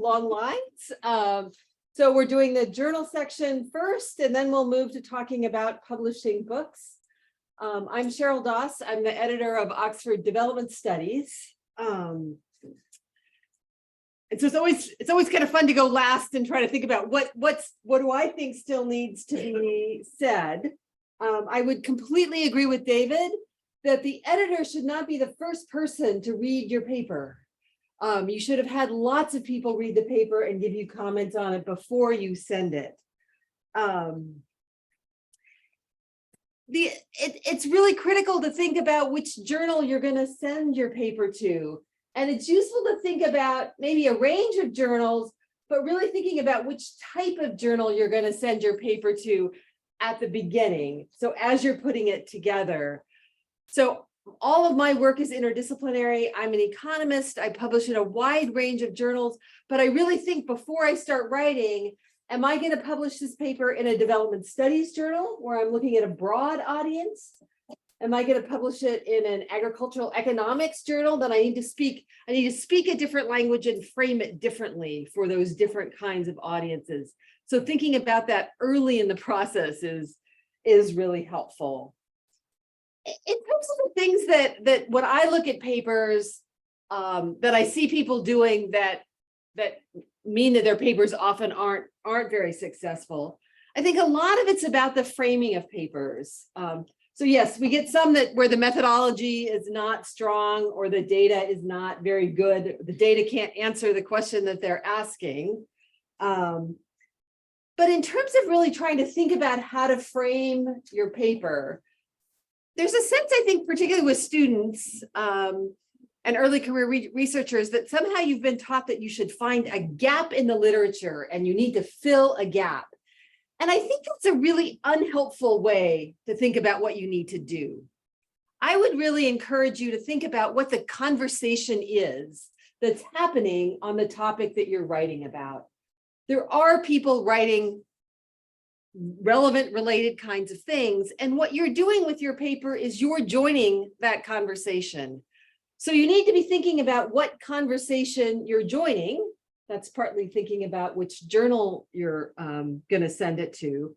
long lines. So we're doing the journal section first, and then we'll move to talking about publishing books. I'm Cheryl Doss. I'm the editor of Oxford Development Studies. And so it's always kind of fun to go last and try to think about what do I think still needs to be said. I would completely agree with David that the editor should not be the first person to read your paper. You should have had lots of people read the paper and give you comments on it before you send it. It's really critical to think about which journal you're going to send your paper to. And it's useful to think about maybe a range of journals, but really thinking about which type of journal you're going to send your paper to at the beginning. So as you're putting it together. So all of my work is interdisciplinary. I'm an economist. I publish in a wide range of journals, but I really think before I start writing, am I going to publish this paper in a development studies journal where I'm looking at a broad audience? Am I going to publish it in an agricultural economics journal? Then I need to speak a different language and frame it differently for those different kinds of audiences. So thinking about that early in the process is really helpful. In terms of the things that when I look at papers that I see people doing that mean that their papers often aren't very successful, I think a lot of it's about the framing of papers. So yes, we get some where the methodology is not strong or the data is not very good. The data can't answer the question that they're asking. But in terms of really trying to think about how to frame your paper, there's a sense, I think, particularly with students and early career researchers, that somehow you've been taught that you should find a gap in the literature and you need to fill a gap. And I think that's a really unhelpful way to think about what you need to do. I would really encourage you to think about what the conversation is that's happening on the topic that you're writing about. There are people writing relevant, related kinds of things. And what you're doing with your paper is you're joining that conversation. So you need to be thinking about what conversation you're joining. That's partly thinking about which journal you're going to send it to.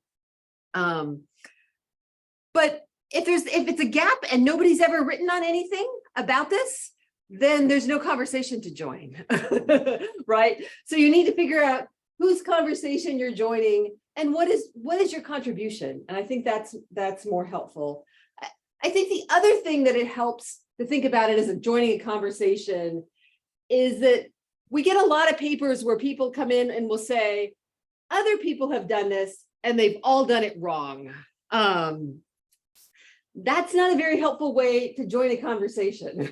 But if it's a gap and nobody's ever written on anything about this, then there's no conversation to join, right? So you need to figure out whose conversation you're joining and what is your contribution. And I think that's more helpful. I think the other thing that it helps to think about it as joining a conversation is that we get a lot of papers where people come in and will say, other people have done this and they've all done it wrong. That's not a very helpful way to join a conversation.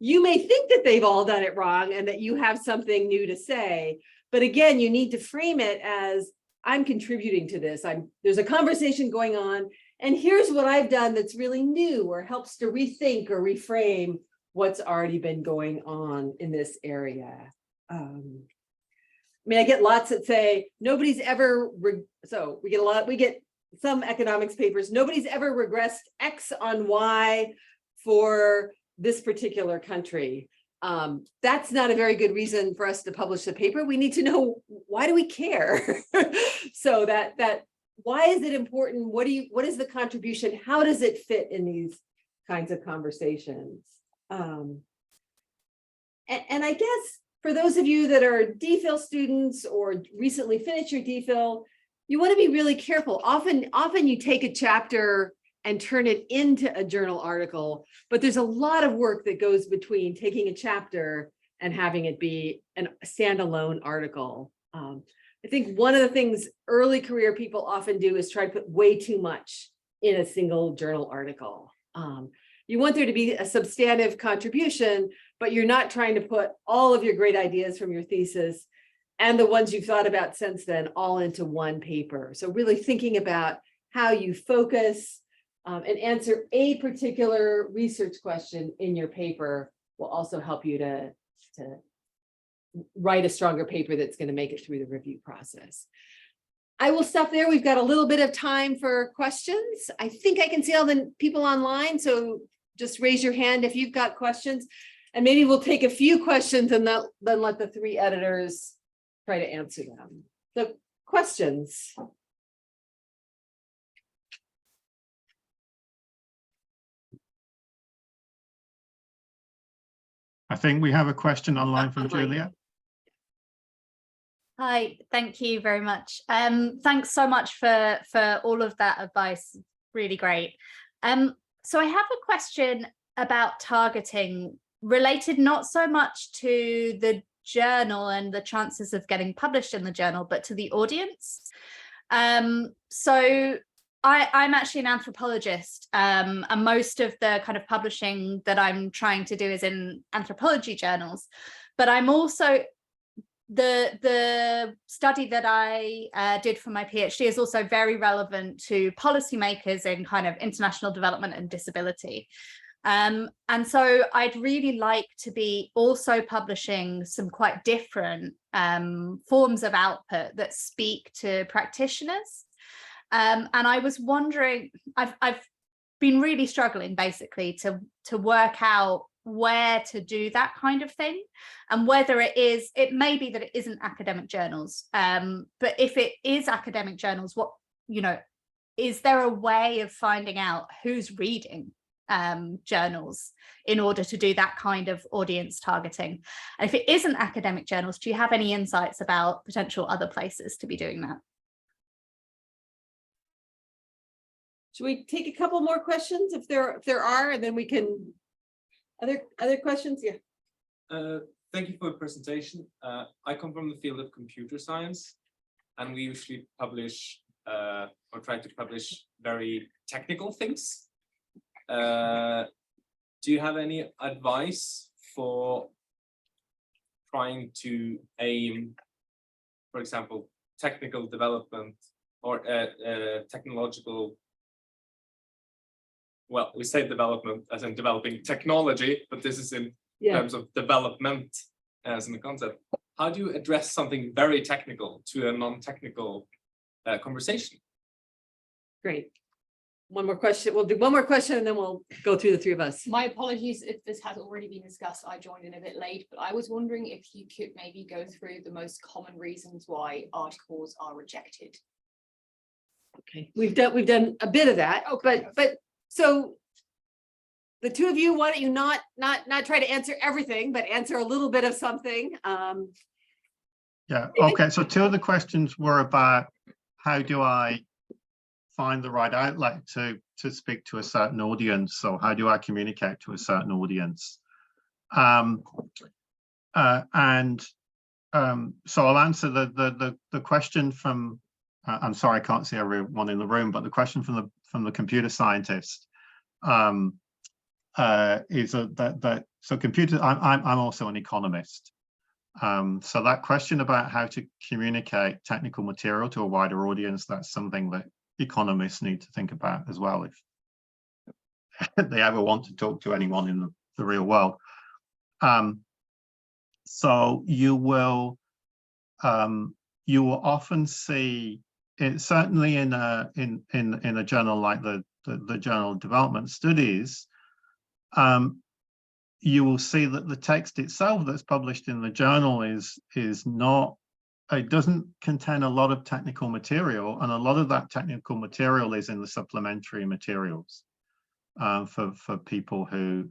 You may think that they've all done it wrong and that you have something new to say, but again, you need to frame it as, I'm contributing to this. There's a conversation going on, and here's what I've done that's really new or helps to rethink or reframe what's already been going on in this area. I mean, I get lots that say nobody's ever, so we get some economics papers, nobody's ever regressed X on Y for this particular country. That's not a very good reason for us to publish the paper. We need to know, why do we care? So that why is it important? What is the contribution? How does it fit in these kinds of conversations? And I guess for those of you that are DPhil students or recently finished your DPhil, you want to be really careful. Often you take a chapter and turn it into a journal article, but there's a lot of work that goes between taking a chapter and having it be a standalone article. I think one of the things early career people often do is try to put way too much in a single journal article. You want there to be a substantive contribution, but you're not trying to put all of your great ideas from your thesis and the ones you've thought about since then all into one paper. So really thinking about how you focus and answer a particular research question in your paper will also help you to write a stronger paper that's going to make it through the review process. I will stop there. We've got a little bit of time for questions. I think I can see all the people online, so just raise your hand if you've got questions. And maybe we'll take a few questions and then let the three editors try to answer them. So questions. I think we have a question online from Julia. Hi, thank you very much. Thanks so much for all of that advice. Really great. So I have a question about targeting related not so much to the journal and the chances of getting published in the journal, but to the audience. So I'm actually an anthropologist, and most of the kind of publishing that I'm trying to do is in anthropology journals, but I'm also the study that I did for my PhD is also very relevant to policymakers in kind of international development and disability. And so I'd really like to be also publishing some quite different forms of output that speak to practitioners. And I was wondering, I've been really struggling basically to work out where to do that kind of thing, and whether it may be that it isn't academic journals, but if it is academic journals, what, is there a way of finding out who's reading journals in order to do that kind of audience targeting? And if it isn't academic journals, do you have any insights about potential other places to be doing that? Should we take a couple more questions if there are, and then we can other questions? Yeah. Thank you for the presentation. I come from the field of computer science, and we usually publish or try to publish very technical things. Do you have any advice for trying to aim, for example, technical development or technological? Well, we say development as in developing technology, but this is in terms of development as in the concept. How do you address something very technical to a non-technical conversation? Great. One more question. We'll do one more question and then we'll go through the three of us. My apologies if this has already been discussed. I joined in a bit late, but I was wondering if you could maybe go through the most common reasons why articles are rejected. Okay, we've done a bit of that, but so the two of you, why don't you not try to answer everything, but answer a little bit of something. Yeah, okay, so two of the questions were about how do I find the right outlet to speak to a certain audience, so how do I communicate to a certain audience? So I'll answer the question from I'm sorry, I can't see everyone in the room, but the question from the computer scientist is so computer. I'm also an economist, so that question about how to communicate technical material to a wider audience, that's something that economists need to think about as well if they ever want to talk to anyone in the real world. So you will often see it, certainly in a journal like the Journal of Development Studies, you will see that the text itself that's published in the journal is not, it doesn't contain a lot of technical material, and a lot of that technical material is in the supplementary materials for people who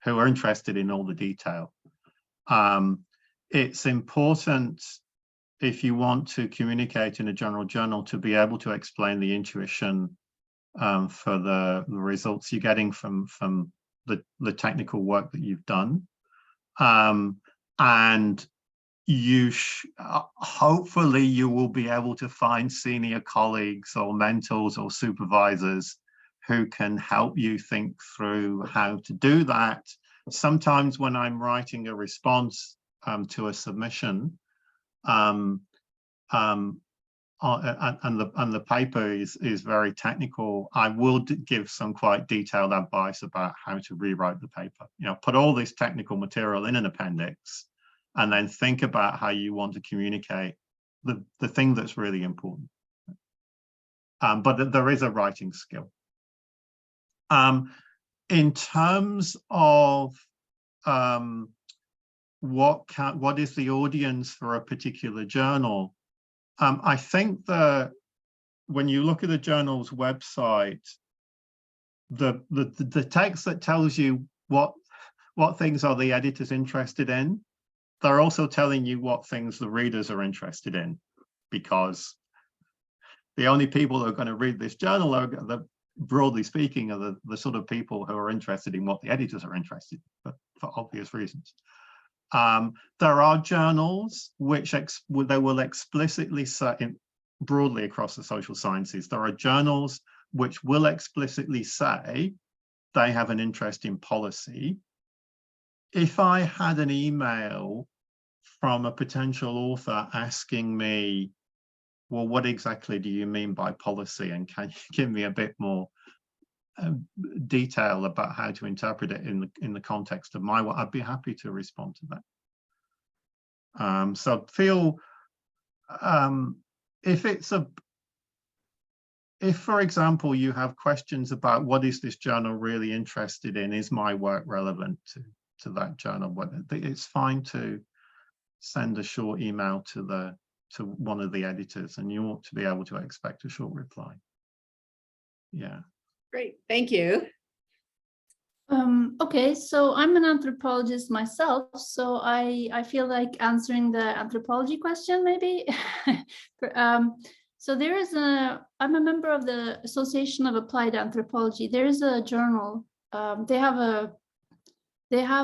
are interested in all the detail. It's important, if you want to communicate in a general journal, to be able to explain the intuition for the results you're getting from the technical work that you've done, and you hopefully you will be able to find senior colleagues or mentors or supervisors who can help you think through how to do that. Sometimes when I'm writing a response to a submission, and the paper is very technical, I will give some quite detailed advice about how to rewrite the paper. Put all this technical material in an appendix, and then think about how you want to communicate the thing that's really important. But there is a writing skill. In terms of what is the audience for a particular journal? I think that when you look at the journal's website, the text that tells you what things are the editors interested in, they're also telling you what things the readers are interested in, because the only people who are going to read this journal are, broadly speaking, are the sort of people who are interested in what the editors are interested in, for obvious reasons. There are journals which they will explicitly say, broadly across the social sciences, there are journals which will explicitly say they have an interest in policy. If I had an email from a potential author asking me, well, what exactly do you mean by policy? And can you give me a bit more detail about how to interpret it in the context of my work? I'd be happy to respond to that. So feel, if, for example, you have questions about what is this journal really interested in, is my work relevant to that journal, it's fine to send a short email to one of the editors, and you ought to be able to expect a short reply. Yeah. Great, thank you. Okay, so I'm an anthropologist myself, so I feel like answering the anthropology question maybe. So there is I'm a member of the Association of Applied Anthropology. There is a journal. They have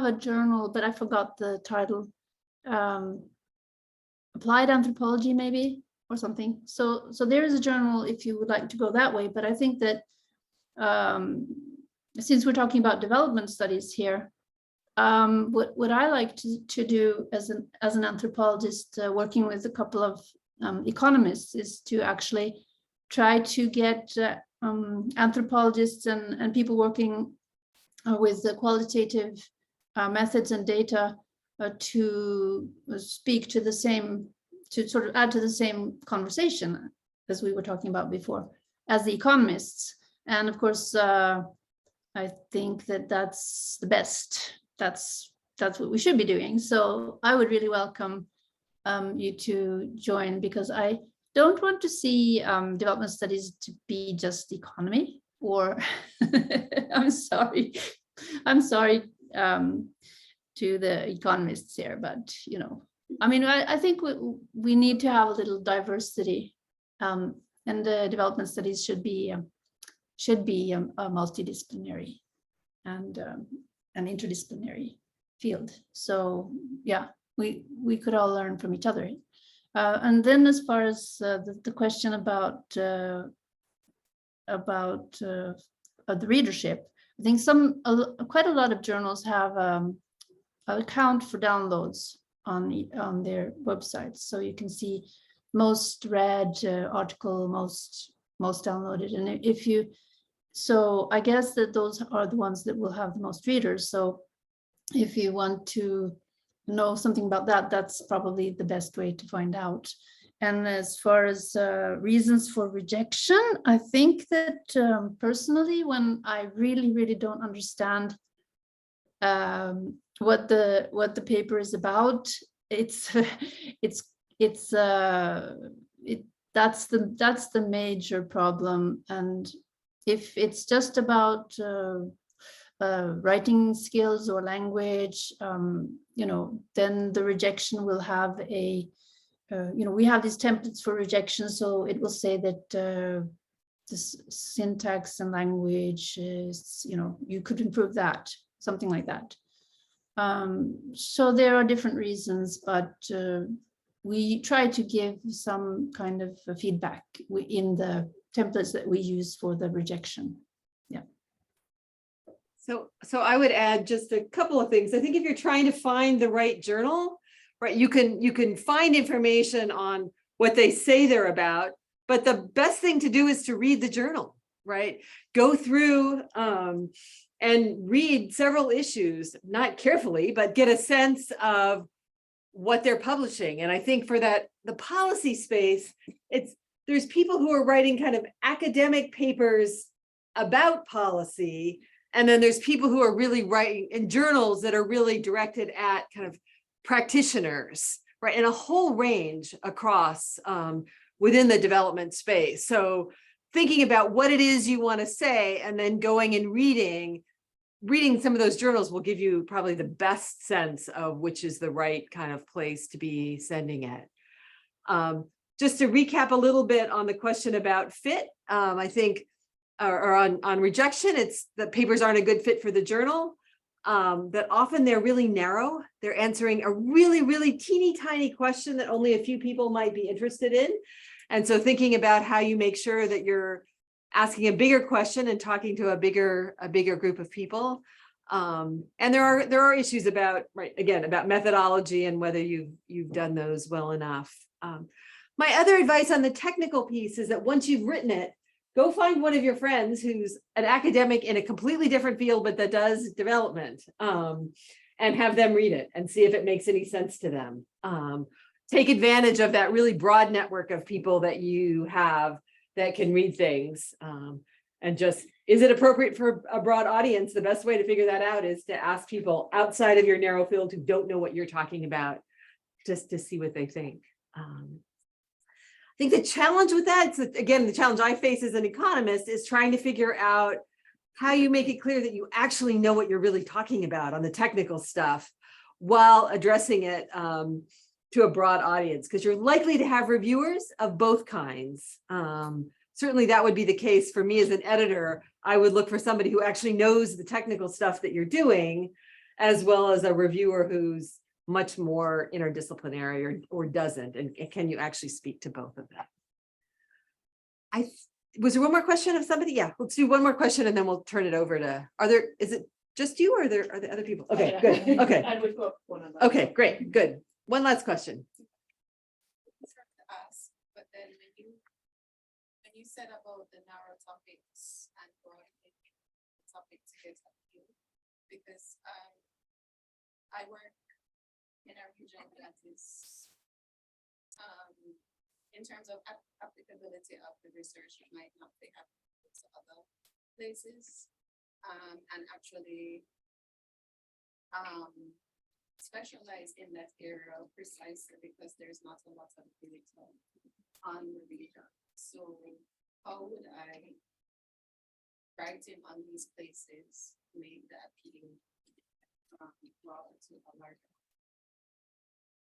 a journal, but I forgot the title. Applied Anthropology maybe, or something. So there is a journal if you would like to go that way. But I think that since we're talking about development studies here, what I like to do as an anthropologist working with a couple of economists is to actually try to get anthropologists and people working with the qualitative methods and data to speak to the same, to sort of add to the same conversation as we were talking about before as the economists. And of course, I think that that's the best. That's what we should be doing. So I would really welcome you to join, because I don't want to see development studies to be just economy, or I'm sorry to the economists here, but you know, I mean, I think we need to have a little diversity, and the development studies should be a multidisciplinary and an interdisciplinary field. So yeah, we could all learn from each other. And then as far as the question about the readership, I think quite a lot of journals have an account for downloads on their websites, so you can see most read article, most downloaded, and so I guess that those are the ones that will have the most readers. So if you want to know something about that, that's probably the best way to find out. And as far as reasons for rejection, I think that personally, when I really don't understand what the paper is about, that's the major problem. And if it's just about writing skills or language, you know, then the rejection will have a, you know, we have these templates for rejection, so it will say that this syntax and language is, you know, you could improve that, something like that. So there are different reasons, but we try to give some kind of feedback in the templates that we use for the rejection. Yeah. So I would add just a couple of things. I think if you're trying to find the right journal, right, you can find information on what they say they're about, but the best thing to do is to read the journal, right? Go through and read several issues, not carefully, but get a sense of what they're publishing. And I think for that, the policy space, there's people who are writing kind of academic papers about policy, And then there's people who are really writing in journals that are really directed at kind of practitioners, right? And a whole range across within the development space. So thinking about what it is you want to say and then going and reading some of those journals will give you probably the best sense of which is the right kind of place to be sending it. Just to recap a little bit on the question about fit, I think, or on rejection, it's that papers aren't a good fit for the journal, that often they're really narrow. They're answering a really, really teeny tiny question that only a few people might be interested in. And so thinking about how you make sure that you're asking a bigger question and talking to a bigger group of people. And there are issues about, right, again, about methodology and whether you've done those well enough. My other advice on the technical piece is that once you've written it, go find one of your friends who's an academic in a completely different field, but that does development, and have them read it and see if it makes any sense to them. Take advantage of that really broad network of people that you have that can read things. And just, is it appropriate for a broad audience? The best way to figure that out is to ask people outside of your narrow field who don't know what you're talking about, just to see what they think. I think the challenge with that, again, the challenge I face as an economist is trying to figure out how you make it clear that you actually know what you're really talking about on the technical stuff while addressing it to a broad audience, because you're likely to have reviewers of both kinds. Certainly that would be the case for me as an editor. I would look for somebody who actually knows the technical stuff that you're doing, as well as a reviewer who's much more interdisciplinary or doesn't, and can you actually speak to both of them? Was there one more question of somebody? Yeah, let's do one more question and then we'll turn it over to, is it just you or are there other people? Okay, good, okay. And we've got one of them. Okay, great, good. One last question. But then when you said about the narrow topics and broad topics together, because I work in a region that is, in terms of applicability of the research, it might not be applicable to other places, and actually specialize in that area precisely because there's not a lot of data on the region. So how would I, writing on these places, make the appeal broader to a larger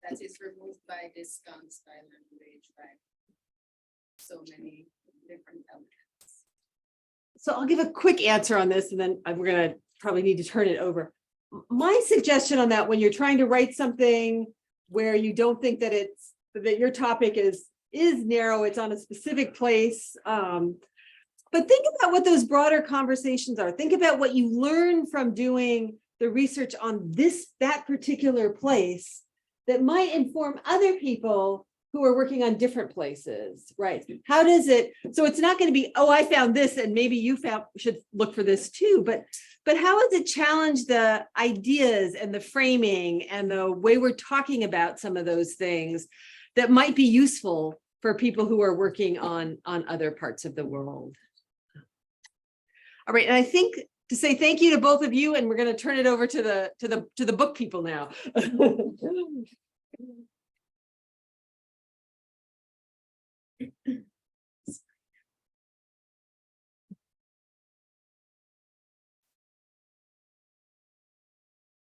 that is removed by discounts, by language, by so many different elements? So I'll give a quick answer on this and then we're gonna probably need to turn it over. My suggestion on that, when you're trying to write something where you don't think that that your topic is narrow, it's on a specific place, but think about what those broader conversations are. Think about what you learn from doing the research on that particular place that might inform other people who are working on different places, right? How does it, so it's not going to be, oh, I found this and maybe you should look for this too, but how does it challenge the ideas and the framing and the way we're talking about some of those things that might be useful for people who are working on other parts of the world? All right, and I think to say thank you to both of you, and we're going to turn it over to the book people now.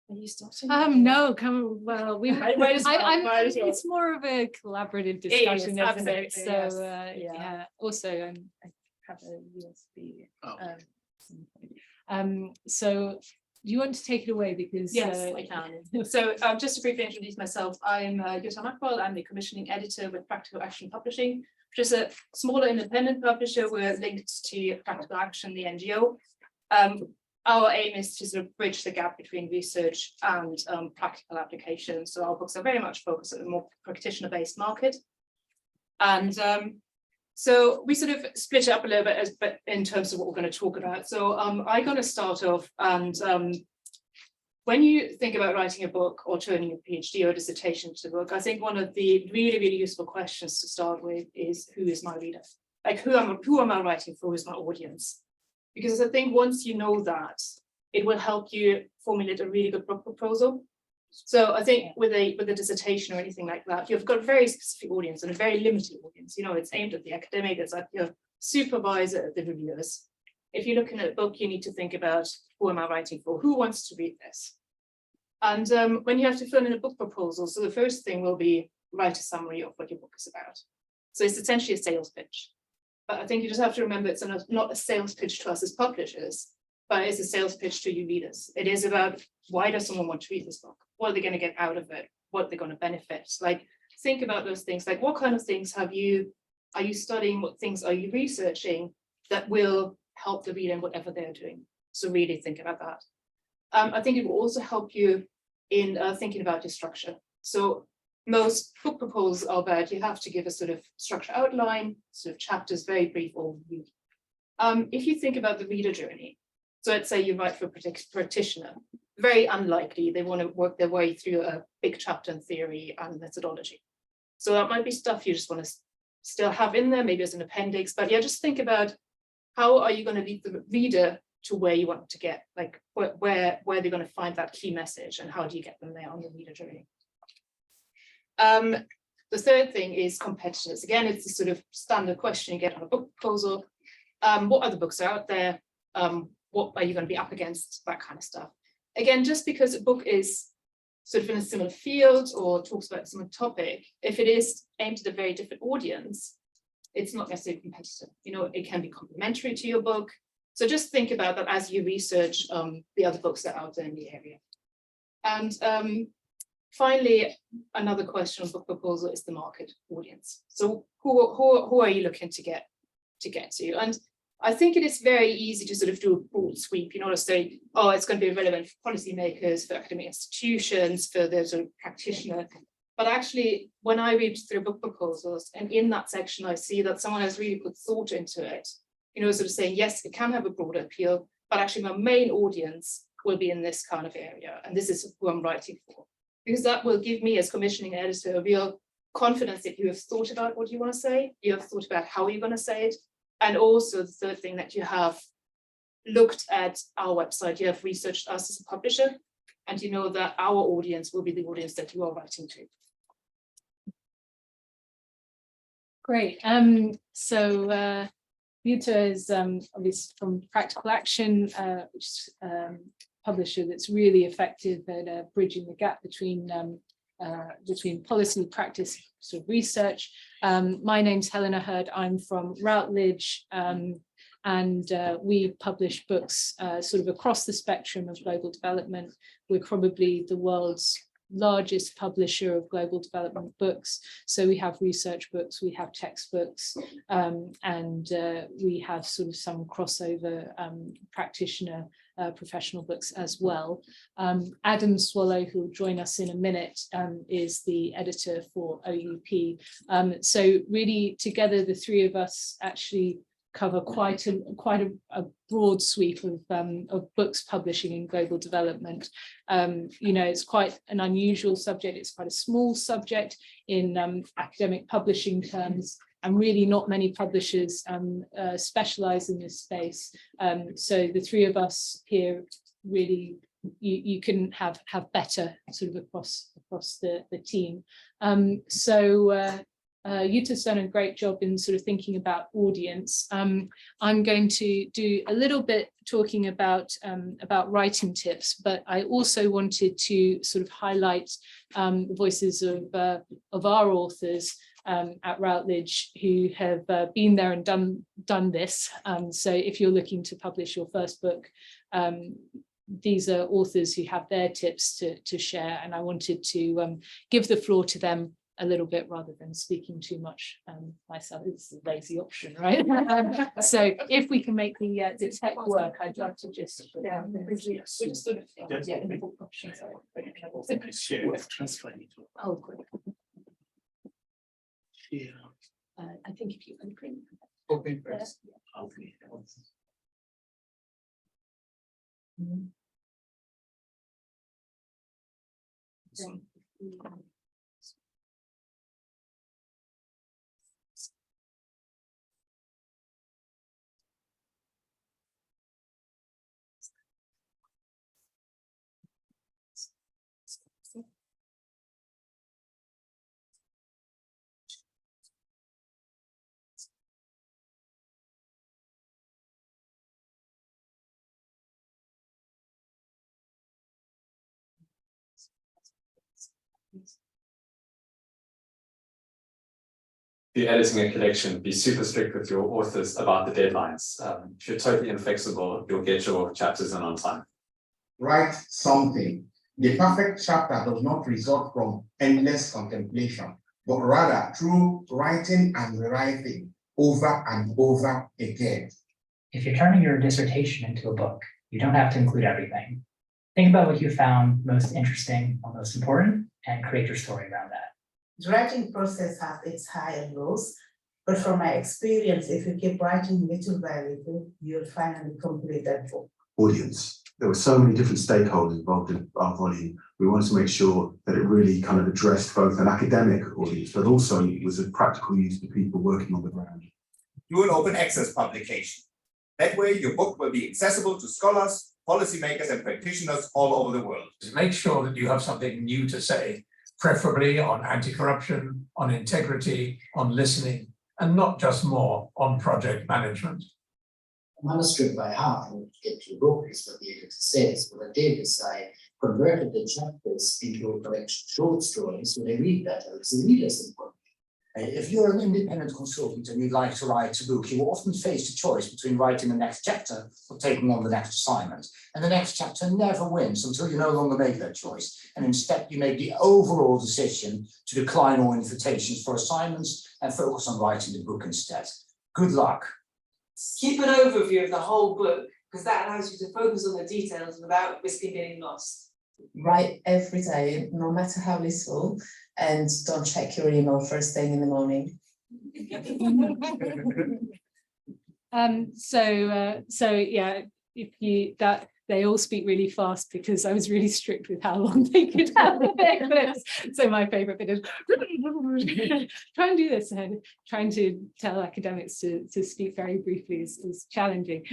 Are you starting? No, well, Might as well, might as well. it's more of a collaborative It is, discussion, isn't it? absolutely, So, yes. yeah, also, I have a USB. Oh. So do you want to take it away? Because Yes, I can. So just to briefly introduce myself, I'm Jutta Makbal. I'm the commissioning editor with Practical Action Publishing, which is a smaller independent publisher. We're linked to Practical Action, the NGO. Our aim is to sort of bridge the gap between research and practical applications. So our books are very much focused on a more practitioner-based market. And so we sort of split it up a little bit in terms of what we're going to talk about. So I'm going to start off, and when you think about writing a book or turning a PhD or a dissertation to a book, I think one of the really, really useful questions to start with is, who is my reader? Like, who am I writing for? Who's my audience? Because I think once you know that, it will help you formulate a really good book proposal. So I think with a dissertation or anything like that, you've got a very specific audience and a very limited audience. You know, it's aimed at the academic, it's at your supervisor, at the reviewers. If you're looking at a book, you need to think about, who am I writing for? Who wants to read this? And when you have to fill in a book proposal, so the first thing will be write a summary of what your book is about. So it's essentially a sales pitch. But I think you just have to remember it's not a sales pitch to us as publishers, but it's a sales pitch to you readers. It is about, why does someone want to read this book? What are they going to get out of it? What are they going to benefit? Like, think about those things. Like, what kind of things are you studying? What things are you researching that will help the reader in whatever they're doing? So really think about that. I think it will also help you in thinking about your structure. So most book proposals are about, you have to give a sort of structure outline, sort of chapters, very brief overview. If you think about the reader journey, so let's say you write for a practitioner, very unlikely they want to work their way through a big chapter in theory and methodology. So that might be stuff you just want to still have in there, maybe as an appendix, but yeah, just think about, how are you going to lead the reader to where you want to get, like where they're going to find that key message, and how do you get them there on the reader journey? The third thing is competitors. Again, it's a sort of standard question you get on a book proposal. What other books are out there? What are you going to be up against? That kind of stuff. Again, just because a book is sort of in a similar field or talks about a similar topic, if it is aimed at a very different audience, it's not necessarily competitive. You know, it can be complementary to your book. So just think about that as you research the other books that are out there in the area. And finally, another question on book proposal is the market audience. So who are you looking to get to? And I think it is very easy to sort of do a broad sweep, you know, to say, oh, it's going to be relevant for policymakers, for academic institutions, for the sort of practitioner. But actually, when I read through book proposals, and in that section, I see that someone has really put thought into it, you know, sort of saying, yes, it can have a broader appeal, but actually my main audience will be in this kind of area, and this is who I'm writing for. Because that will give me, as commissioning editor, a real confidence that you have thought about what you want to say, you have thought about how you're going to say it, and also the third thing, that you have looked at our website, you have researched us as a publisher, and you know that our audience will be the audience that you are writing to. Great. So Jutta is obviously from Practical Action, which is publisher that's really effective at bridging the gap between policy, practice, sort of research. My name's Helena Hurd. I'm from Routledge, and we publish books sort of across the spectrum of global development. We're probably the world's largest publisher of global development books. So we have research books, we have textbooks, and we have sort of some crossover practitioner professional books as well. Adam Swallow, who will join us in a minute, is the editor for OUP. So really together, the three of us actually cover quite a broad sweep of books publishing in global development. You know, it's quite an unusual subject. It's quite a small subject in academic publishing terms, and really not many publishers specialize in this space. So the three of us here really, you couldn't have better sort of across the team. Jutta's done a great job in sort of thinking about audience. I'm going to do a little bit talking about writing tips, but I also wanted to sort of highlight the voices of our authors at Routledge who have been there and done this. So if you're looking to publish your first book, these are authors who have their tips to share, and I wanted to give the floor to them a little bit rather than speaking too much myself. It's a lazy option, right? So if we can make the tech work, I'd love to just Oh, great. I think if you open. Open first. Okay. be editing a collection, be super strict with your authors about the deadlines. If you're totally inflexible, you'll get your chapters in on time. Write something. The perfect chapter does not result from endless contemplation, but rather through writing and rewriting over and over again. If you're turning your dissertation into a book, you don't have to include everything. Think about what you found most interesting or most important and create your story around that. The writing process has its highs and lows, but from my experience, if you keep writing little by little, you'll finally complete that book. Audience. There were so many different stakeholders involved in our volume. We wanted to make sure that it really kind of addressed both an academic audience, but also was a practical use to people working on the ground. Do an open access publication. That way, your book will be accessible to scholars, policymakers, and practitioners all over the world. Make sure that you have something new to say, preferably on anti-corruption, on integrity, on listening, and not just more on project management. A manuscript by heart and get to book is what the editor says. What I did is I converted the chapters into a collection of short stories so they read better because the reader's important. If you're an independent consultant and you'd like to write a book, you often face the choice between writing the next chapter or taking on the next assignment. And the next chapter never wins until you no longer make that choice. And instead you make the overall decision to decline all invitations for assignments and focus on writing the book instead. Good luck. Keep an overview of the whole book, because that allows you to focus on the details without risking getting lost. Write every day, no matter how little, and don't check your email first thing in the morning. So yeah, if you they all speak really fast because I was really strict with how long they could have their clips. So my favorite bit is try and do this, and trying to tell academics to speak very briefly is challenging.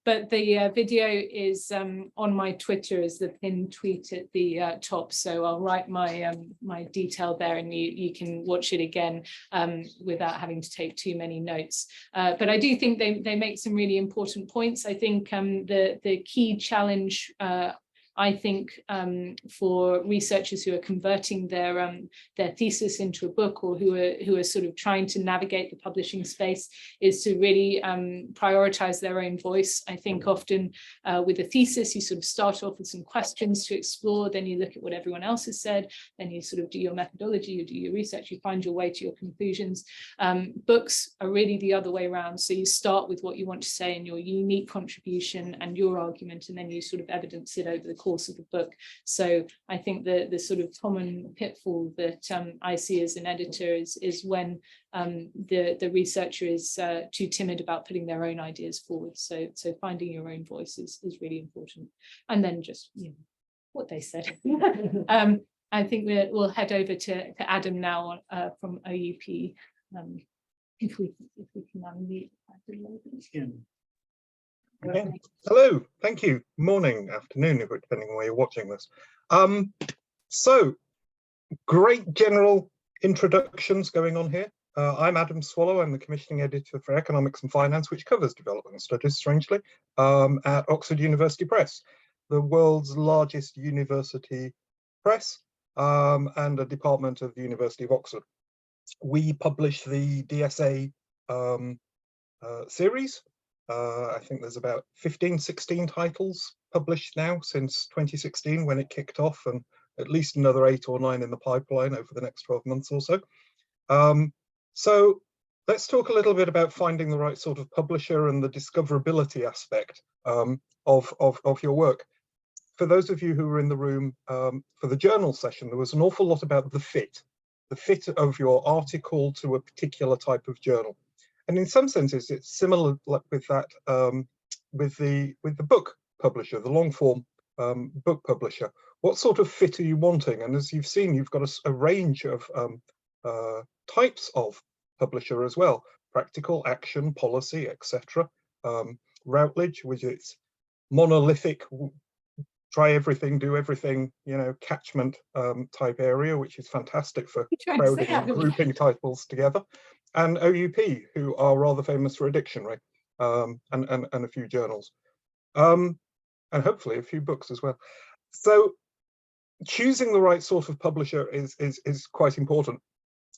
But the video is on my Twitter as the pinned tweet at the top. So I'll write my my detail there, and you can watch it again without having to take too many notes. But I do think they make some really important points. I think the key challenge I think for researchers who are converting their thesis into a book, or who are sort of trying to navigate the publishing space, is to really prioritize their own voice. I think often with a thesis, you sort of start off with some questions to explore, then you look at what everyone else has said, then you sort of do your methodology, you do your research, you find your way to your conclusions. Books are really the other way around. So you start with what you want to say and your unique contribution and your argument, and then you sort of evidence it over the course of the book. So I think the sort of common pitfall that I see as an editor is when the researcher is too timid about putting their own ideas forward. So finding your own voice is really important. And then just, you know, what they said. I think we'll head over to Adam now from OUP. If we can unmute. Okay. Hello, thank you. Morning, afternoon, depending on where you're watching this. So, great general introductions going on here. I'm Adam Swallow. I'm the commissioning editor for Economics and Finance, which covers development studies, strangely, at Oxford University Press, the world's largest university press and a department of the University of Oxford. We publish the DSA series. I think there's about 15, 16 titles published now since 2016 when it kicked off, and at least another 8 or 9 in the pipeline over the next 12 months or so. So let's talk a little bit about finding the right sort of publisher and the discoverability aspect of your work. For those of you who were in the room for the journal session, there was an awful lot about the fit of your article to a particular type of journal. And in some senses, it's similar with that with the book publisher, the long form book publisher. What sort of fit are you wanting? And as you've seen, you've got a range of types of publisher as well: practical, action, policy, etc. Routledge, with its monolithic, try everything, do everything, you know, catchment type area, which is fantastic for crowding and grouping titles together. And OUP, who are rather famous for a dictionary and a few journals, and hopefully a few books as well. So choosing the right sort of publisher is quite important.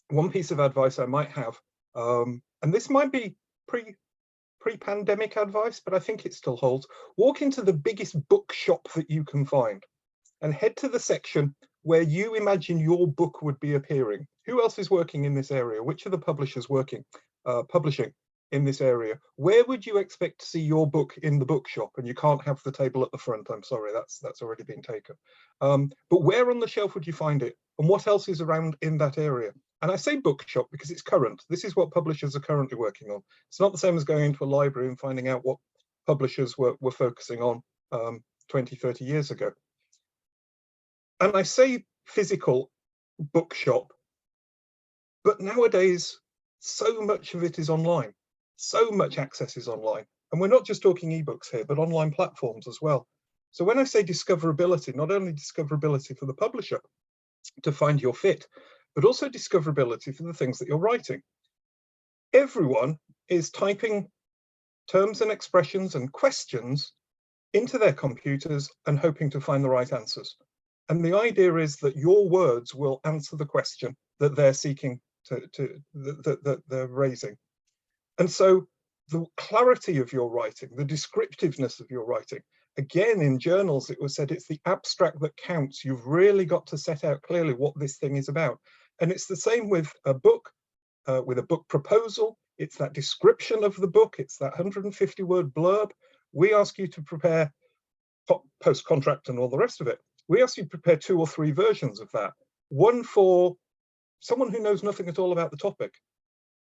one piece of advice I might have, and this might be pre-pandemic advice, but I think it still holds. Walk into the biggest bookshop that you can find and head to the section where you imagine your book would be appearing. Who else is working in this area? Which are the publishers working, publishing in this area? Where would you expect to see your book in the bookshop? And you can't have the table at the front, I'm sorry, that's already been taken. But where on the shelf would you find it? And what else is around in that area? And I say bookshop because it's current. This is what publishers are currently working on. It's not the same as going into a library and finding out what publishers were focusing on 20, 30 years ago. And I say physical bookshop, but nowadays, so much of it is online. So much access is online. And we're not just talking ebooks here, but online platforms as well. So when I say discoverability, not only discoverability for the publisher to find your fit, but also discoverability for the things that you're writing. Everyone is typing terms and expressions and questions into their computers and hoping to find the right answers. And the idea is that your words will answer the question that they're seeking that they're raising. And so the clarity of your writing, the descriptiveness of your writing, again, in journals, it was said it's the abstract that counts. You've really got to set out clearly what this thing is about. And it's the same with a book proposal. It's that description of the book. It's that 150-word blurb. We ask you to prepare post-contract and all the rest of it. We ask you to prepare 2 or 3 versions of that. One for someone who knows nothing at all about the topic.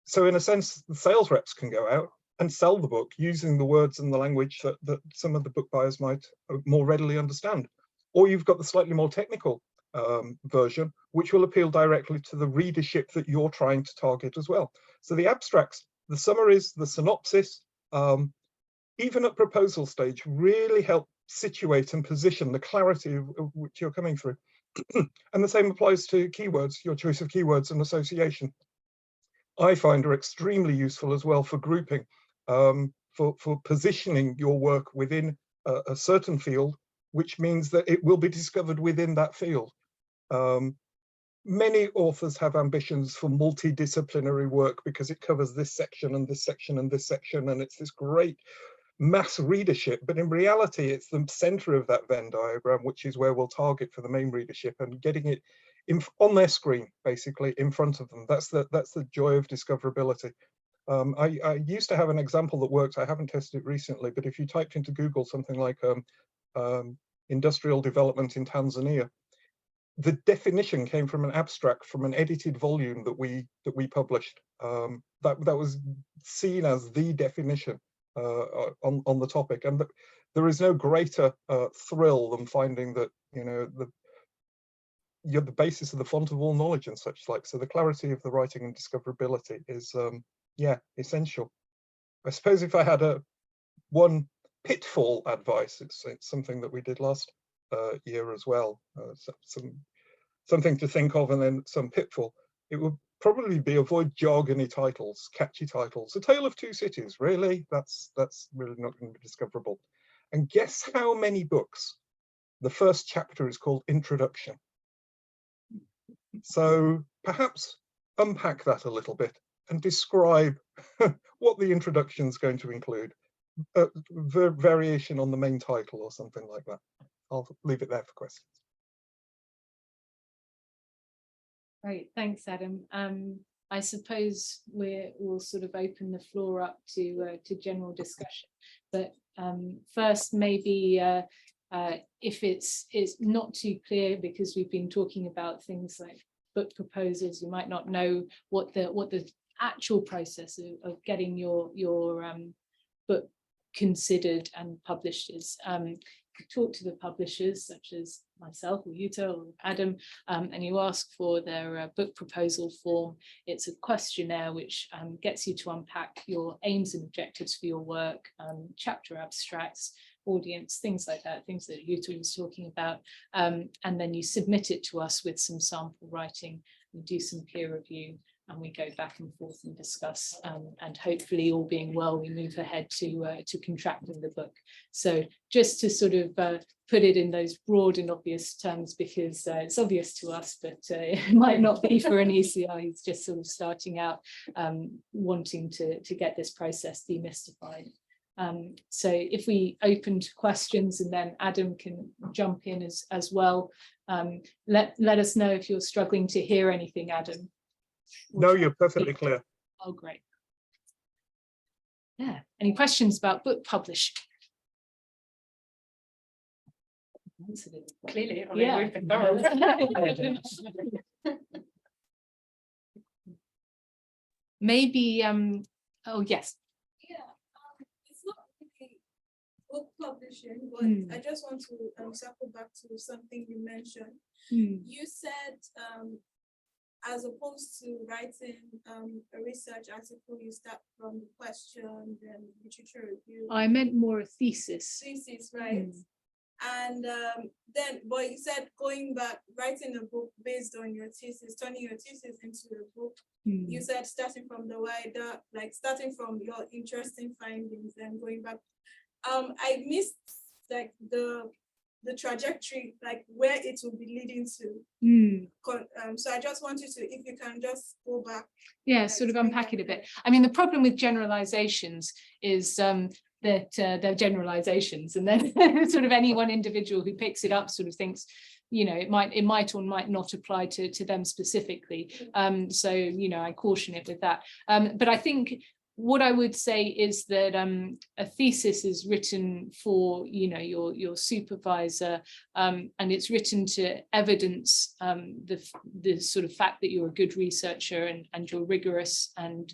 So in a sense, the sales reps can go out and sell the book using the words and the language that some of the book buyers might more readily understand. Or you've got the slightly more technical version, which will appeal directly to the readership that you're trying to target as well. So the abstracts, the summaries, the synopsis, even at proposal stage, really help situate and position the clarity of which you're coming through. And the same applies to keywords, your choice of keywords and association. I find are extremely useful as well for grouping, for positioning your work within a certain field, which means that it will be discovered within that field. Many authors have ambitions for multidisciplinary work because it covers this section and this section and this section, and it's this great mass readership, but in reality it's the center of that Venn diagram, which is where we'll target for the main readership, and getting it on their screen, basically in front of them. That's the joy of discoverability. I used to have an example that worked. I haven't tested it recently, but if you typed into Google something like industrial development in Tanzania, the definition came from an abstract from an edited volume that we published. That was seen as the definition on the topic, and there is no greater thrill than finding that you're the basis of the font of all knowledge and such like. So the clarity of the writing and discoverability is essential. I suppose if I had one pitfall advice, it's something that we did last year as well, something to think of, and then some pitfall. It would probably be avoid jargony titles, catchy titles. A Tale of Two Cities, really? That's really not going to be discoverable. And guess how many books the first chapter is called Introduction? So perhaps unpack that a little bit and describe what the introduction is going to include. Variation on the main title or something like that. I'll leave it there for questions. Great, thanks, Adam. I suppose we'll sort of open the floor up to general discussion, but first maybe if it's not too clear, because we've been talking about things like book proposals, you might not know what the actual process of getting your book considered and published is. Talk to the publishers such as myself or Jutta or Adam, and you ask for their book proposal form. It's a questionnaire which gets you to unpack your aims and objectives for your work, chapter abstracts, audience, things like that, things that Jutta was talking about, and then you submit it to us with some sample writing. We do some peer review, and we go back and forth and discuss, and hopefully, all being well, we move ahead to contracting the book. So just to sort of put it in those broad and obvious terms, because it's obvious to us, but it might not be for an ECI who's just sort of starting out, wanting to get this process demystified. So if we open to questions, and then Adam can jump in as well. Let us know if you're struggling to hear anything, Adam. No, you're perfectly clear. Oh, great. Yeah, any questions about book publishing? Clearly, I mean, Yeah. we've been thorough. Maybe, oh, yes. It's not really book publishing, but I just want to circle back to something you mentioned. You said, as opposed to writing a research article, you start from the question, then literature review. I meant more a thesis. Thesis, right? And then, but you said going back, writing a book based on your thesis, turning your thesis into a book. You said starting from the wider, like starting from your interesting findings and going back. I missed like the trajectory, like where it will be leading to. So I just wanted to, if you can just go back. Yeah, sort of unpack it a bit. I mean, the problem with generalizations is that they're generalizations, and then sort of any one individual who picks it up sort of thinks, you know, it might or might not apply to them specifically. So, you know, I caution it with that. But I think what I would say is that a thesis is written for, you know, your supervisor, and it's written to evidence the sort of fact that you're a good researcher and you're rigorous, and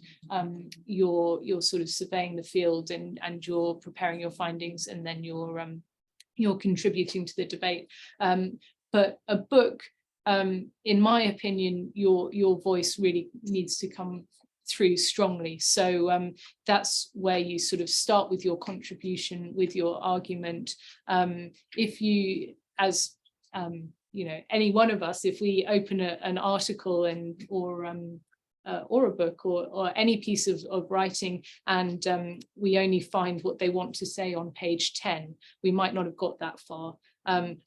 you're sort of surveying the field, and you're preparing your findings, and then you're contributing to the debate. But a book, in my opinion, your voice really needs to come through strongly. So that's where you sort of start with your contribution, with your argument. If you, as you know, any one of us, if we open an article or a book or any piece of writing, and we only find what they want to say on page 10, we might not have got that far.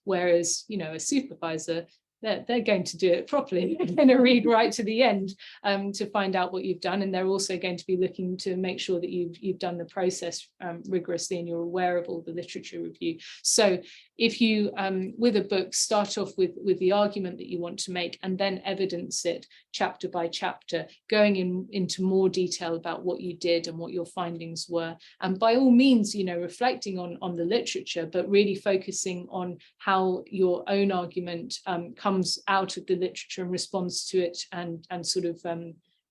Whereas, you know, a supervisor, they're going to do it properly. They're going to read right to the end to find out what you've done, and they're also going to be looking to make sure that you've done the process rigorously, and you're aware of all the literature review. So if you, with a book, start off with the argument that you want to make, and then evidence it chapter by chapter, going into more detail about what you did and what your findings were, and by all means, you know, reflecting on the literature, but really focusing on how your own argument comes out of the literature and responds to it, and sort of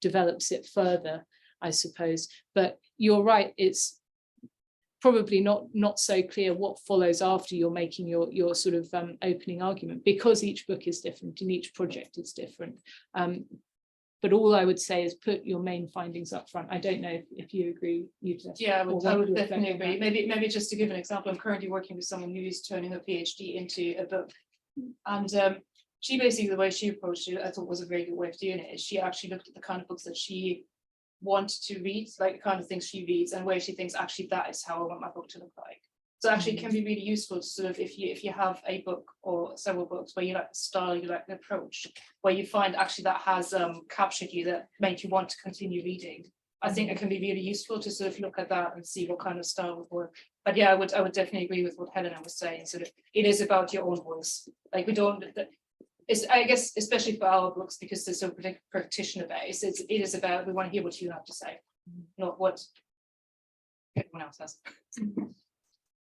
develops it further, I suppose. But you're right, it's probably not so clear what follows after you're making your sort of opening argument, because each book is different and each project is different. But all I would say is put your main findings up front. I don't know if you agree, Jutta. Yeah, I would definitely agree. Maybe just to give an example, I'm currently working with someone who's turning her PhD into a book. And she basically, the way she approached it, I thought was a very good way of doing it, is she actually looked at the kind of books that she wanted to read, like the kind of things she reads, and where she thinks actually that is how I want my book to look like. So actually it can be really useful to sort of, if you have a book or several books where you like the style, you like the approach, where you find actually that has captured you, that made you want to continue reading. I think it can be really useful to sort of look at that and see what kind of style would work. But yeah, I would definitely agree with what Helena was saying. Sort of, it is about your own voice. Like it's, I guess, especially for our books, because they're so practitioner based, it is about, we want to hear what you have to say, not what everyone else has.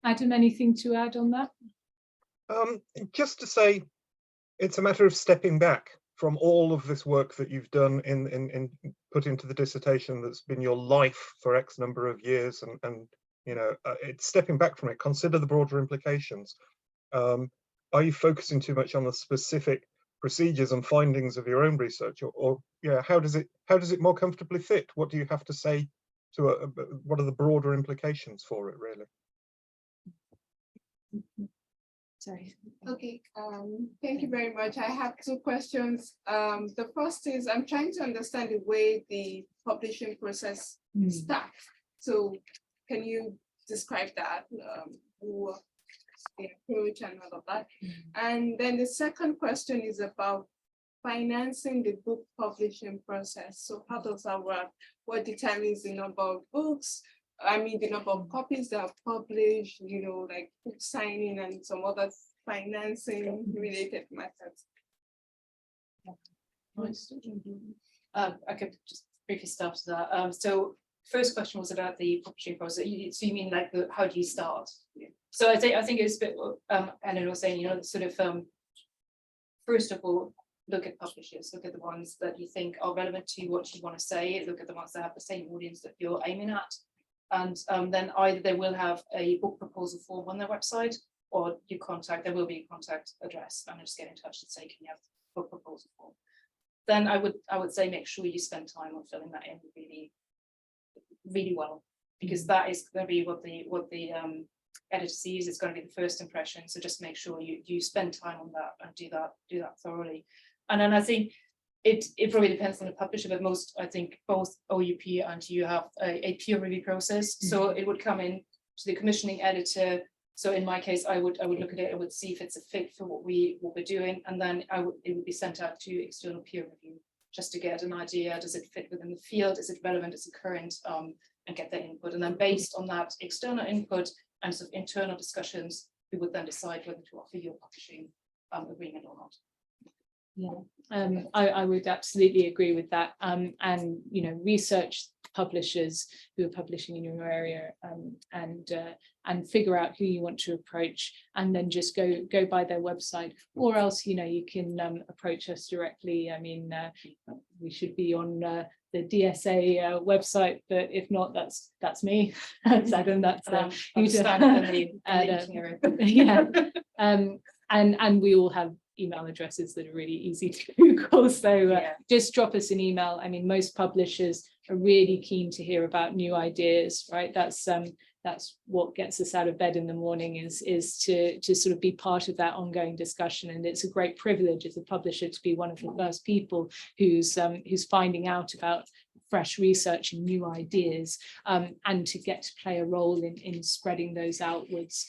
Adam, anything to add on that? Just to say, it's a matter of stepping back from all of this work that you've done in put into the dissertation that's been your life for X number of years, and you know, it's stepping back from it. Consider the broader implications. Are you focusing too much on the specific procedures and findings of your own research, or yeah, how does it more comfortably fit? What do you have to say to what are the broader implications for it, really? Sorry. Okay, thank you very much. I have two questions. The first is I'm trying to understand the way the publishing process starts. So can you describe that? What the approach and all of that? And then the second question is about financing the book publishing process. So how does that work? What determines the number of books? I mean, the number of copies that are published, you know, like book signing and some other financing related matters. I could just briefly start to that. So first question was about the publishing process. So you mean like how do you start? Yeah. So I think it's a bit, Ellen was saying, you know, sort of, first of all, look at publishers, look at the ones that you think are relevant to what you want to say, look at the ones that have the same audience that you're aiming at. And then either they will have a book proposal form on their website, or you contact, there will be a contact address, and just get in touch and say, can you have the book proposal form? Then I would say make sure you spend time on filling that in really well, because that is going to be what the editor sees. It's going to be the first impression. So just make sure you spend time on that and do that thoroughly. And then I think it probably depends on the publisher, but most, I think both OUP and you have a peer review process. So it would come in to the commissioning editor. So in my case, I would look at it, I would see if it's a fit for what we're doing, and then it would be sent out to external peer review just to get an idea. Does it fit within the field? Is it relevant? Is it current? And get their input. And then based on that external input and sort of internal discussions, we would then decide whether to offer you a publishing agreement or not. Yeah, I would absolutely agree with that. And you know, research publishers who are publishing in your area, and figure out who you want to approach, and then just go by their website, or else, you know, you can approach us directly. I mean, we should be on the DSA website, but if not, that's me. Adam, that's yeah. And we all have email addresses that are really easy to Google, so just drop us an email. I mean, most publishers are really keen to hear about new ideas, right? That's what gets us out of bed in the morning, is to sort of be part of that ongoing discussion. And it's a great privilege as a publisher to be one of the first people who's finding out about fresh research and new ideas, and to get to play a role in spreading those outwards.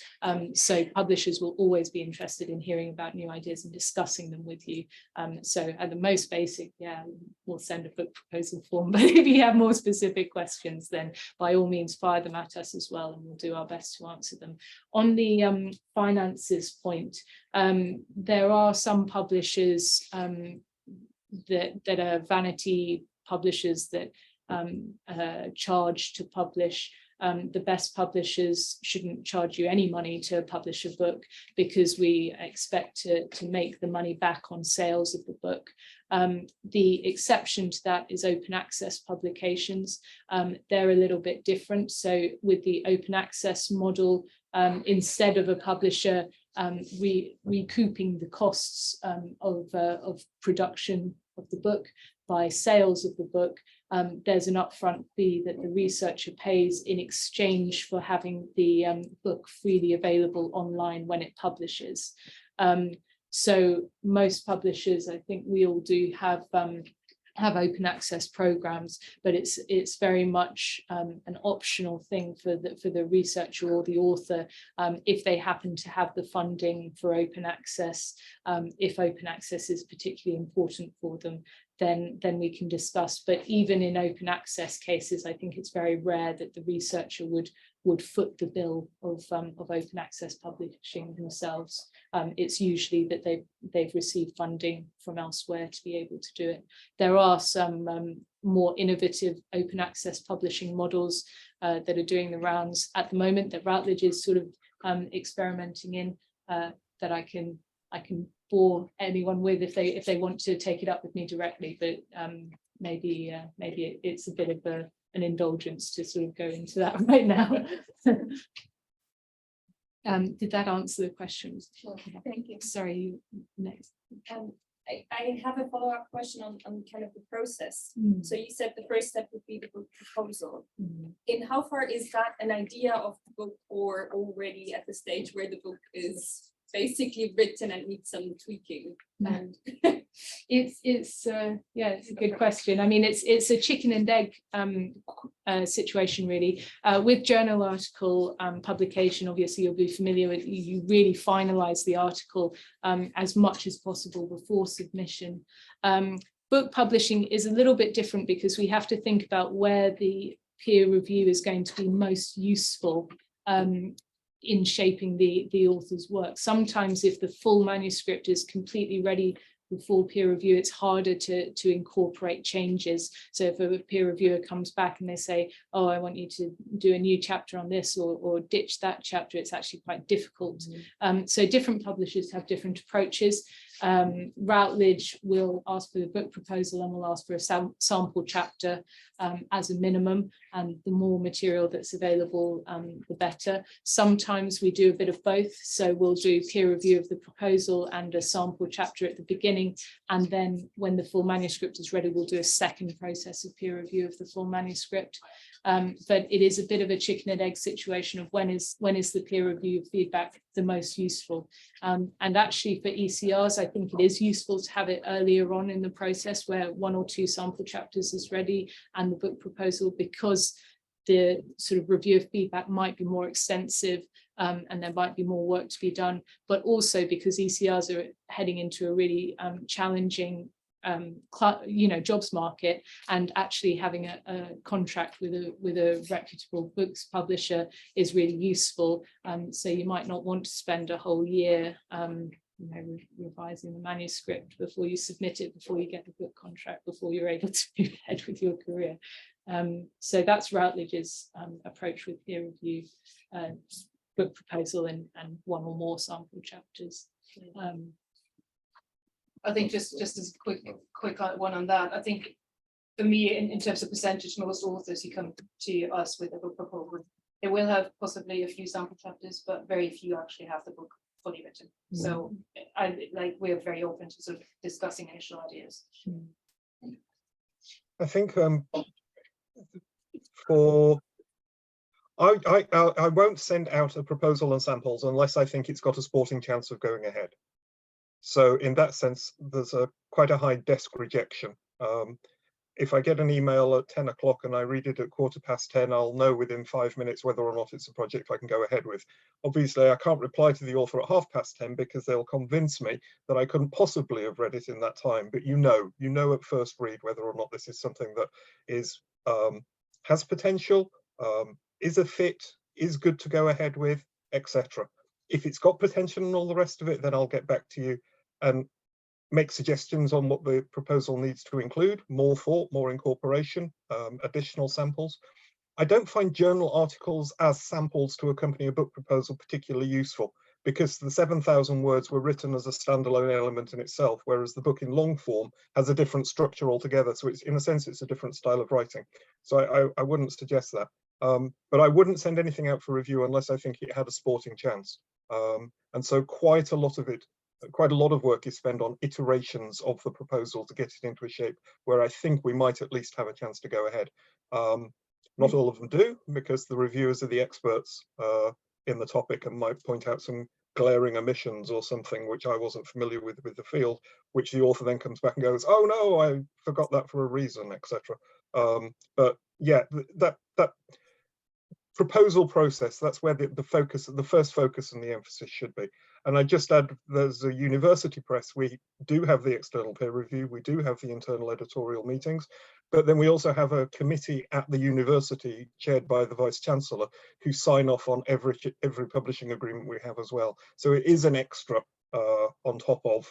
So publishers will always be interested in hearing about new ideas and discussing them with you. So at the most basic, we'll send a book proposal form, but if you have more specific questions, then by all means fire them at us as well, and we'll do our best to answer them. On the finances point, there are some publishers that are vanity publishers that charge to publish. The best publishers shouldn't charge you any money to publish a book, because we expect to make the money back on sales of the book. The exception to that is open access publications. They're a little bit different. So with the open access model, instead of a publisher recouping the costs of production of the book by sales of the book, there's an upfront fee that the researcher pays in exchange for having the book freely available online when it publishes. So most publishers, I think we all do have open access programs, but it's very much an optional thing for the researcher or the author, if they happen to have the funding for open access. If open access is particularly important for them, then we can discuss. But even in open access cases, I think it's very rare that the researcher would foot the bill of open access publishing themselves. It's usually that they've received funding from elsewhere to be able to do it. There are some more innovative open access publishing models that are doing the rounds at the moment, that Routledge is sort of experimenting in, that I can bore anyone with if they want to take it up with me directly, but maybe it's a bit of an indulgence to sort of go into that right now. Did that answer the questions? Sure. Thank you. Sorry, next. I have a follow-up question on kind of the process. So you said the first step would be the book proposal. In how far is that an idea of the book, or already at the stage where the book is basically written and needs some tweaking? And it's yeah, it's a good question. I mean, it's a chicken and egg situation really. With journal article publication, obviously you'll be familiar with, you really finalize the article as much as possible before submission. Book publishing is a little bit different because we have to think about where the peer review is going to be most useful in shaping the author's work. Sometimes if the full manuscript is completely ready for full peer review, it's harder to incorporate changes. So if a peer reviewer comes back and they say, oh, I want you to do a new chapter on this or ditch that chapter, it's actually quite difficult. So different publishers have different approaches. Routledge will ask for the book proposal and will ask for a sample chapter as a minimum, and the more material that's available, the better. Sometimes we do a bit of both, so we'll do peer review of the proposal and a sample chapter at the beginning, and then when the full manuscript is ready, we'll do a second process of peer review of the full manuscript. But it is a bit of a chicken and egg situation of when is the peer review feedback the most useful. And actually for ECRs, I think it is useful to have it earlier on in the process where 1 or 2 sample chapters is ready and the book proposal, because the sort of review of feedback might be more extensive and there might be more work to be done, but also because ECRs are heading into a really challenging jobs market, and actually having a contract with a reputable books publisher is really useful. So you might not want to spend a whole year revising the manuscript before you submit it, before you get the book contract, before you're able to move ahead with your career. So that's Routledge's approach with peer review, book proposal and 1 or more sample chapters. I think just as a quick one on that, I think for me, in terms of percentage, most authors who come to us with a book proposal, they will have possibly a few sample chapters, but very few actually have the book fully written. So we're very open to sort of discussing initial ideas. I think I won't send out a proposal and samples unless I think it's got a sporting chance of going ahead. So in that sense, there's quite a high desk rejection. If I get an email at 10 o'clock and I read it at 10:15, I'll know within 5 minutes whether or not it's a project I can go ahead with. Obviously, I can't reply to the author at 10:30 because they'll convince me that I couldn't possibly have read it in that time. But you know at first read whether or not this is something that is has potential, is a fit, is good to go ahead with, etc. If it's got potential and all the rest of it, then I'll get back to you and make suggestions on what the proposal needs to include, more thought, more incorporation, additional samples. I don't find journal articles as samples to accompany a book proposal particularly useful, because the 7,000 words were written as a standalone element in itself, whereas the book in long form has a different structure altogether. So it's, in a sense, it's a different style of writing. So I wouldn't suggest that. But I wouldn't send anything out for review unless I think it had a sporting chance. And so quite a lot of work is spent on iterations of the proposal to get it into a shape where I think we might at least have a chance to go ahead. Not all of them do, because the reviewers are the experts in the topic and might point out some glaring omissions or something which I wasn't familiar with the field, which the author then comes back and goes, oh no, I forgot that for a reason, etc. But yeah, that proposal process, that's where the first focus and the emphasis should be. And I just add, there's a university press, we do have the external peer review, we do have the internal editorial meetings, but then we also have a committee at the university chaired by the Vice Chancellor who sign off on every publishing agreement we have as well. So it is an extra on top of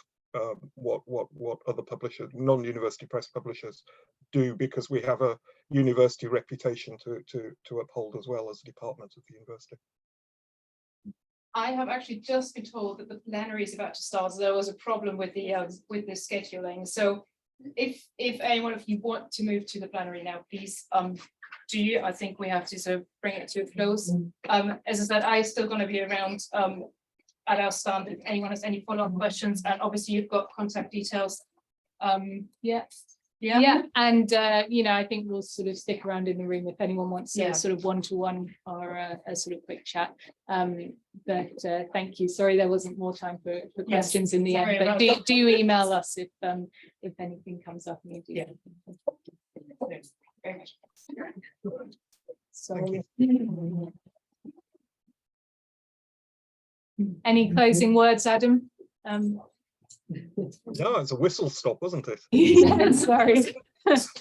what other publishers, non-university press publishers do, because we have a university reputation to uphold as well as a department of the university. I have actually just been told that the plenary is about to start. So there was a problem with the scheduling. So if anyone of you want to move to the plenary now, please do. I think we have to sort of bring it to a close. As I said, I'm still going to be around at our stand if anyone has any follow-up questions, and obviously you've got contact details. Yeah. Yeah, and you know, I think we'll sort of stick around in the room if anyone wants a sort of one-to-one or a sort of quick chat. But thank you. Sorry, there wasn't more time for questions in the end, but do email us if anything comes up and you do. Very much. So, any closing words, Adam? No, it's a whistle stop, wasn't it? Yeah, sorry.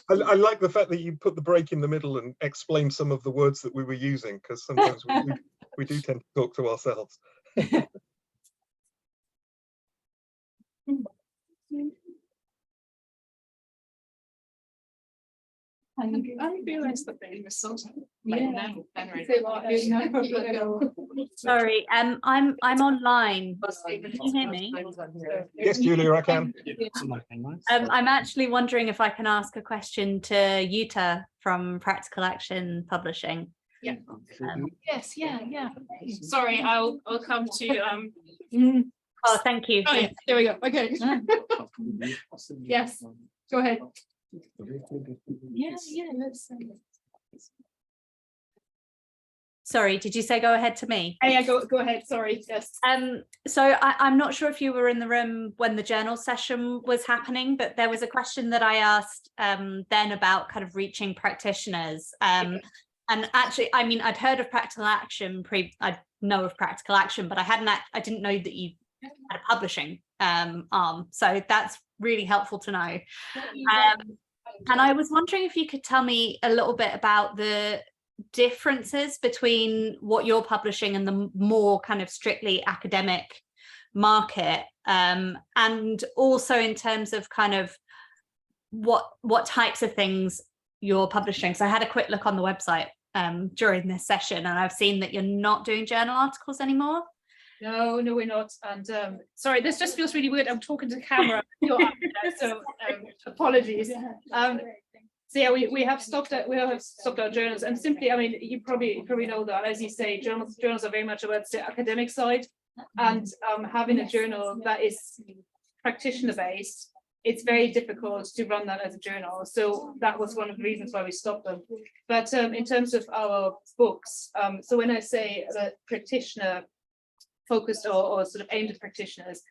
I like the fact that you put the break in the middle and explained some of the words that we were using, because sometimes we do tend to talk to ourselves. I realised that they were sort of Sorry, I'm online. Can you hear me? Yes, Julia, I can. I'm actually wondering if I can ask a question to Yuta from Practical Action Publishing. Yeah. Yes, yeah. Sorry, I'll come to Oh, thank you. Oh, yeah, there we go. Okay. Yes, go ahead. Yeah, let's Sorry, did you say go ahead to me? yeah, go ahead, sorry. Yes. So I'm not sure if you were in the room when the journal session was happening, but there was a question that I asked then about kind of reaching practitioners. And actually, I mean, I'd heard of Practical Action, I know of Practical Action, but I didn't know that you had a publishing arm. So that's really helpful to know. And I was wondering if you could tell me a little bit about the differences between what you're publishing and the more kind of strictly academic market, and also in terms of kind of what types of things you're publishing. So I had a quick look on the website during this session, and I've seen that you're not doing journal articles anymore. No, we're not. And sorry, this just feels really weird. I'm talking to the camera. So apologies. So yeah, we have stopped our journals, and simply, I mean, you probably know that, as you say, journals are very much about the academic side, and having a journal that is practitioner based, it's very difficult to run that as a journal. So that was one of the reasons why we stopped them. But in terms of our books, so when I say that practitioner focused or sort of aimed at practitioners,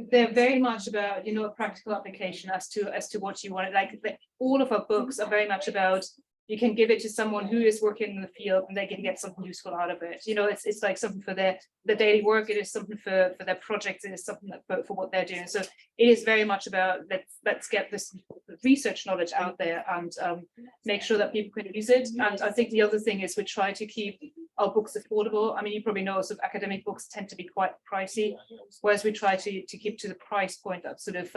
they're very much about, you know, a practical application as to what you want. Like all of our books are very much about, you can give it to someone who is working in the field and they can get something useful out of it. You know, it's like something for their daily work. It is something for their projects. It is something for what they're doing. So it is very much about let's get this research knowledge out there and make sure that people can use it. And I think the other thing is we try to keep our books affordable. I mean, you probably know sort of academic books tend to be quite pricey, whereas we try to keep to the price point that sort of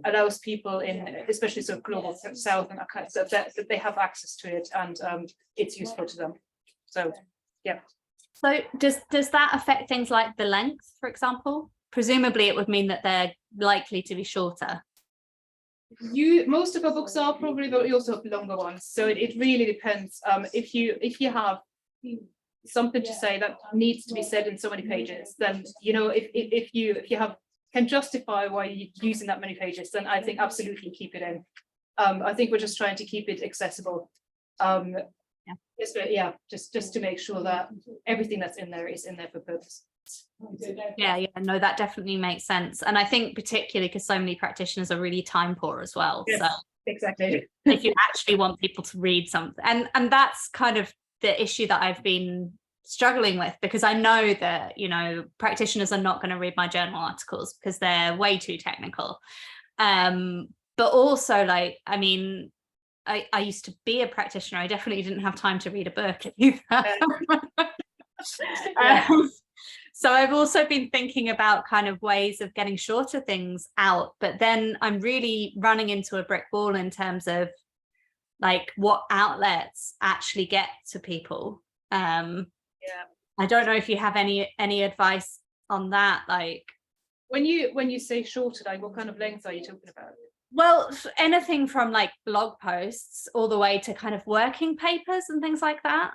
allows people in, especially sort of global south and that they have access to it and it's useful to them. So yeah. So does that affect things like the length, for example? Presumably it would mean that they're likely to be shorter. Most of our books are probably, but we also have longer ones. So it really depends. If you have something to say that needs to be said in so many pages, then, you know, if you can justify why you're using that many pages, then I think absolutely keep it in. I think we're just trying to keep it accessible. Just to make sure that everything that's in there is in there for purpose. Yeah, no, that definitely makes sense. And I think particularly because so many practitioners are really time poor as well. Yes, so exactly. If you actually want people to read something, and that's kind of the issue that I've been struggling with, because I know that, you know, practitioners are not going to read my journal articles because they're way too technical. But also, like, I mean, I used to be a practitioner. I definitely didn't have time to read a book either. So I've also been thinking about kind of ways of getting shorter things out, but then I'm really running into a brick wall in terms of like what outlets actually get to people. I don't know if you have any advice on that. Like when you say shorter, like what kind of length are you talking about? Well, anything from like blog posts all the way to kind of working papers and things like that.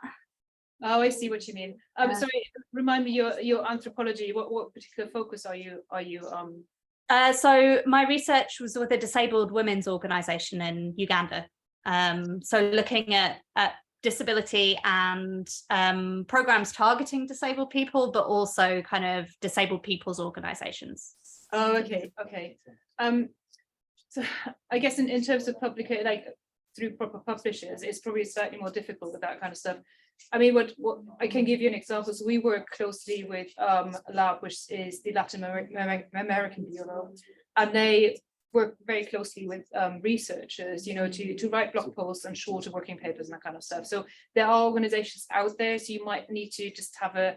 Oh, I see what you mean. Sorry, remind me your anthropology. What particular focus are you So my research was with a disabled women's organisation in Uganda. So looking at disability and programs targeting disabled people, but also kind of disabled people's organisations. Oh, okay. So I guess in terms of publication, like through proper publishers, it's probably slightly more difficult with that kind of stuff. I mean, what I can give you an example. So we work closely with a lab, which is the Latin American Bureau, and they work very closely with researchers, you know, to write blog posts and shorter working papers and that kind of stuff. So there are organizations out there, so you might need to just have a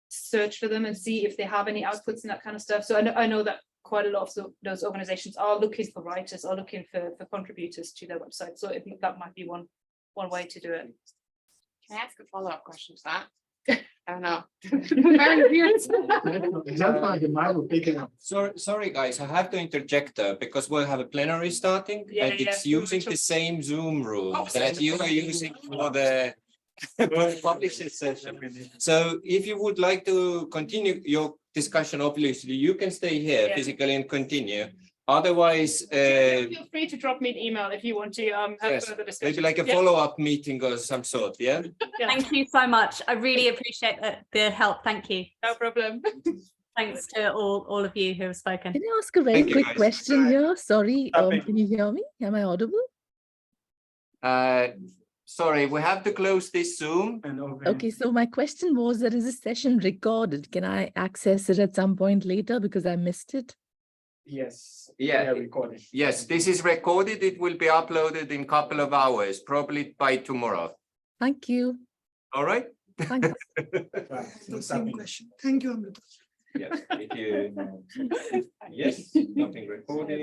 search for them and see if they have any outputs and that kind of stuff. So I know that quite a lot of those organizations are looking for writers, are looking for contributors to their website. So I think that might be one way to do it. Can I ask a follow-up question to that? I don't know. Sorry, guys, I have to interject because we'll have a plenary starting and it's using the same Zoom room that you are using for the publishing session. So if you would like to continue your discussion, obviously you can stay here physically and continue. Otherwise, feel free to drop me an email if you want to have further discussion. Maybe like a follow-up meeting or some sort, yeah? Thank you so much. I really appreciate the help. Thank you. No problem. Thanks to all of you who have spoken. Can I ask a very quick question here? Sorry, can you hear me? Am I audible? Sorry, we have to close this Zoom. Okay, so my question was, there is a session recorded. Can I access it at some point later because I missed it? Yes. Yeah. Yes, this is recorded. It will be uploaded in a couple of hours, probably by tomorrow. Thank you. All right. Thanks. Same question. Thank you, Amrita. Yes, if you, yes, nothing recorded.